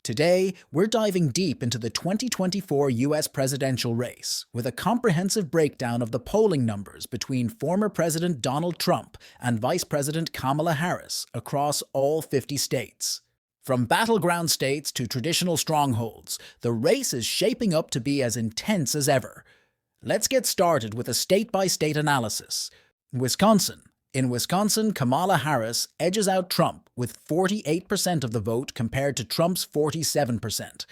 Today, we're diving deep into the 2024 US presidential race with a comprehensive breakdown of the polling numbers between former President Donald Trump and Vice President Kamala Harris across all 50 states. From battleground states to traditional strongholds, the race is shaping up to be as intense as ever. Let's get started with a state-by-state analysis. Wisconsin. In Wisconsin, Kamala Harris edges out Trump with 48% of the vote compared to Trump's 47%.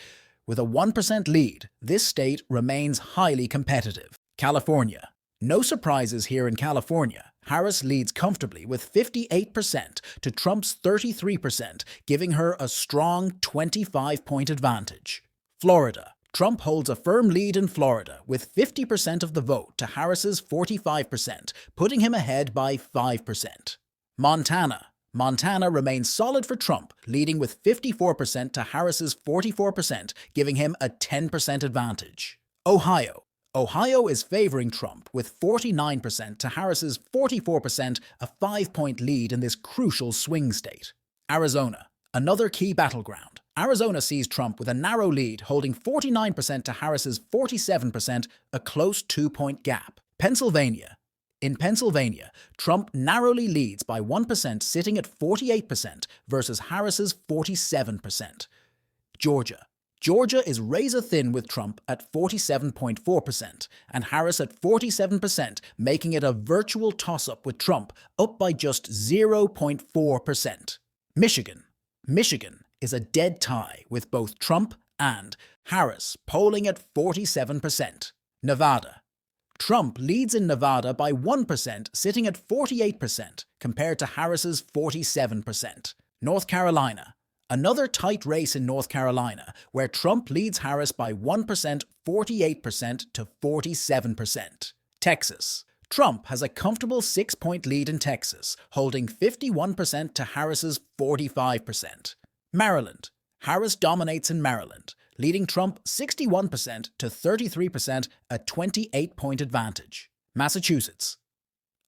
With a 1% lead, this state remains highly competitive. California. No surprises here in California. Harris leads comfortably with 58% to Trump's 33%, giving her a strong 25-point advantage. Florida. Trump holds a firm lead in Florida with 50% of the vote to Harris's 45%, putting him ahead by 5%. Montana. Montana remains solid for Trump, leading with 54% to Harris's 44%, giving him a 10% advantage. Ohio. Ohio is favoring Trump with 49% to Harris's 44%, a 5-point lead in this crucial swing state. Arizona. Another key battleground. Arizona sees Trump with a narrow lead, holding 49% to Harris's 47%, a close 2-point gap. Pennsylvania. In Pennsylvania, Trump narrowly leads by 1%, sitting at 48% versus Harris's 47%. Georgia. Georgia is razor-thin with Trump at 47.4% and Harris at 47%, making it a virtual toss-up with Trump up by just 0.4%. Michigan. Michigan is a dead tie with both Trump and Harris polling at 47%. Nevada. Trump leads in Nevada by 1%, sitting at 48% compared to Harris's 47%. North Carolina. Another tight race in North Carolina, where Trump leads Harris by 1%, 48% to 47%. Texas. Trump has a comfortable 6-point lead in Texas, holding 51% to Harris's 45%. Maryland. Harris dominates in Maryland, leading Trump 61% to 33%, a 28-point advantage. Massachusetts.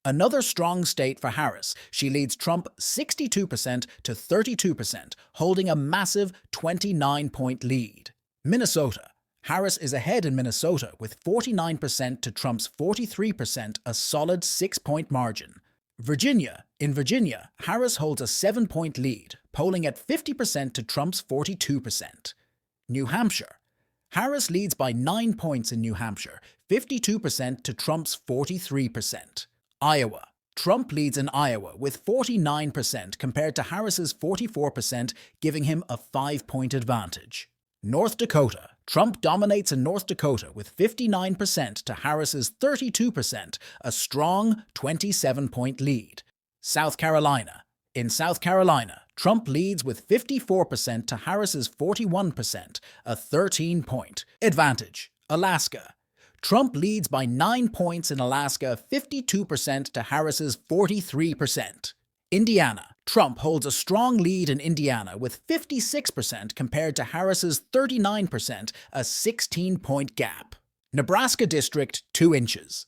Another strong state for Harris. She leads Trump 62% to 32%, holding a massive 29-point lead. Minnesota. Harris is ahead in Minnesota with 49% to Trump's 43%, a solid 6-point margin. Virginia. In Virginia, Harris holds a 7-point lead, polling at 50% to Trump's 42%. New Hampshire. Harris leads by 9 points in New Hampshire, 52% to Trump's 43%. Iowa. Trump leads in Iowa with 49% compared to Harris's 44%, giving him a 5-point advantage. North Dakota. Trump dominates in North Dakota with 59% to Harris's 32%, a strong 27-point lead. South Carolina. In South Carolina, Trump leads with 54% to Harris's 41%, a 13-point advantage. Alaska. Trump leads by 9 points in Alaska, 52% to Harris's 43%. Indiana. Trump holds a strong lead in Indiana with 56% compared to Harris's 39%, a 16-point gap. Nebraska District, 2 inches.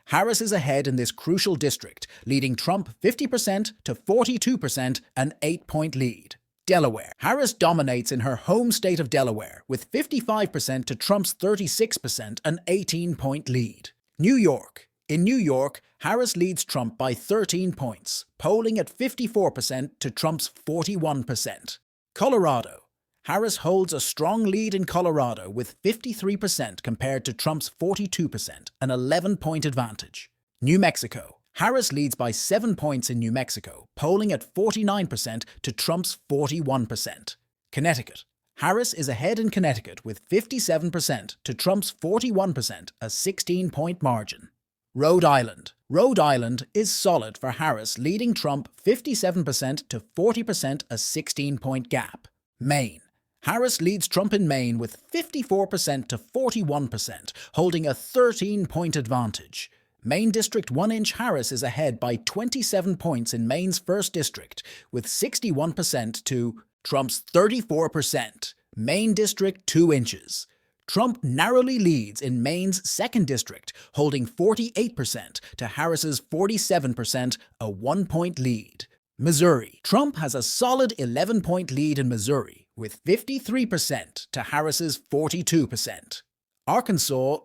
Harris is ahead in this crucial district, leading Trump 50% to 42%, an 8-point lead. Delaware. Harris dominates in her home state of Delaware with 55% to Trump's 36%, an 18-point lead. New York. In New York, Harris leads Trump by 13 points, polling at 54% to Trump's 41%. Colorado. Harris holds a strong lead in Colorado with 53% compared to Trump's 42%, an 11-point advantage. New Mexico. Harris leads by 7 points in New Mexico, polling at 49% to Trump's 41%. Connecticut. Harris is ahead in Connecticut with 57% to Trump's 41%, a 16-point margin. Rhode Island. Rhode Island is solid for Harris, leading Trump 57% to 40%, a 16-point gap. Maine. Harris leads Trump in Maine with 54% to 41%, holding a 13-point advantage. Maine District 1-inch Harris is ahead by 27 points in Maine's 1st District, with 61% to Trump's 34%. Maine District 2 inches. Trump narrowly leads in Maine's 2nd District, holding 48% to Harris's 47%, a 1-point lead. Missouri. Trump has a solid 11-point lead in Missouri, with 53% to Harris's 42%.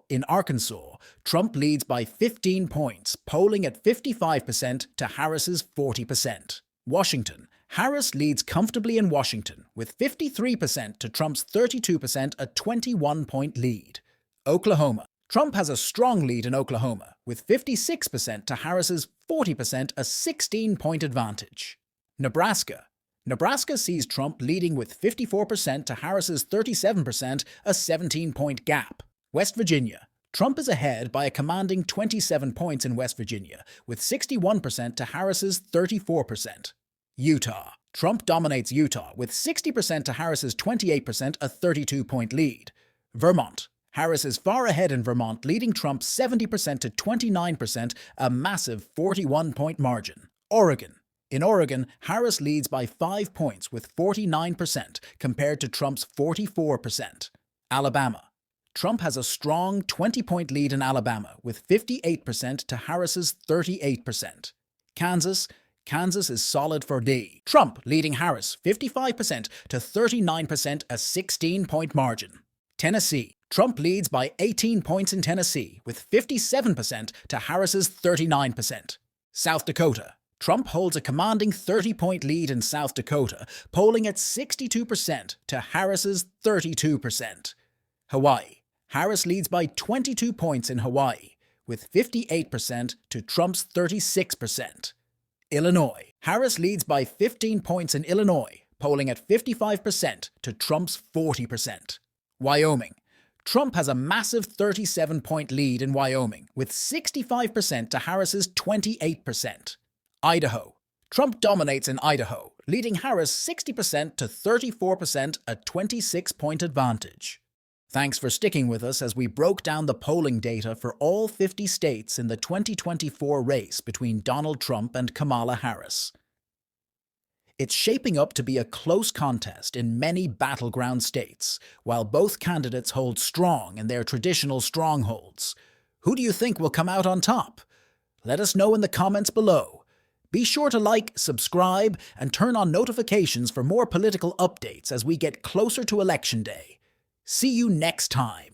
In Arkansas, Trump leads by 15 points, polling at 55% to Harris's 40%. Washington, Harris leads comfortably in Washington, with 53% to Trump's 32%, a 21-point lead. Oklahoma, Trump has a strong lead in Oklahoma, with 56% to Harris's 40%, a 16-point advantage. Nebraska sees Trump leading with 54% to Harris's 37%, a 17-point gap. West Virginia, Trump is ahead by a commanding 27 points in West Virginia, with 61% to Harris's 34%. Utah, Trump dominates Utah, with 60% to Harris's 28%, a 32-point lead. Vermont, Harris is far ahead in Vermont, leading Trump 70% to 29%, a massive 41-point margin. In Oregon, Harris leads by 5 points with 49% compared to Trump's 44%. Alabama, Trump has a strong 20-point lead in Alabama, with 58% to Harris's 38%. Kansas is solid for D. Trump leading Harris 55% to 39%, a 16-point margin. Tennessee, Trump leads by 18 points in Tennessee, with 57% to Harris's 39%. South Dakota, Trump holds a commanding 30-point lead in South Dakota, polling at 62% to Harris's 32%. Hawaii, Harris leads by 22 points in Hawaii, with 58% to Trump's 36%. Illinois, Harris leads by 15 points in Illinois, polling at 55% to Trump's 40%. Wyoming, Trump has a massive 37-point lead in Wyoming, with 65% to Harris's 28%. Idaho, Trump dominates in Idaho, leading Harris 60% to 34%, a 26-point advantage. Thanks for sticking with us as we broke down the polling data for all 50 states in the 2024 race between Donald Trump and Kamala Harris. It's shaping up to be a close contest in many battleground states, while both candidates hold strong in their traditional strongholds. Who do you think will come out on top? Let us know in the comments below. Be sure to like, subscribe, and turn on notifications for more political updates as we get closer to Election Day. See you next time.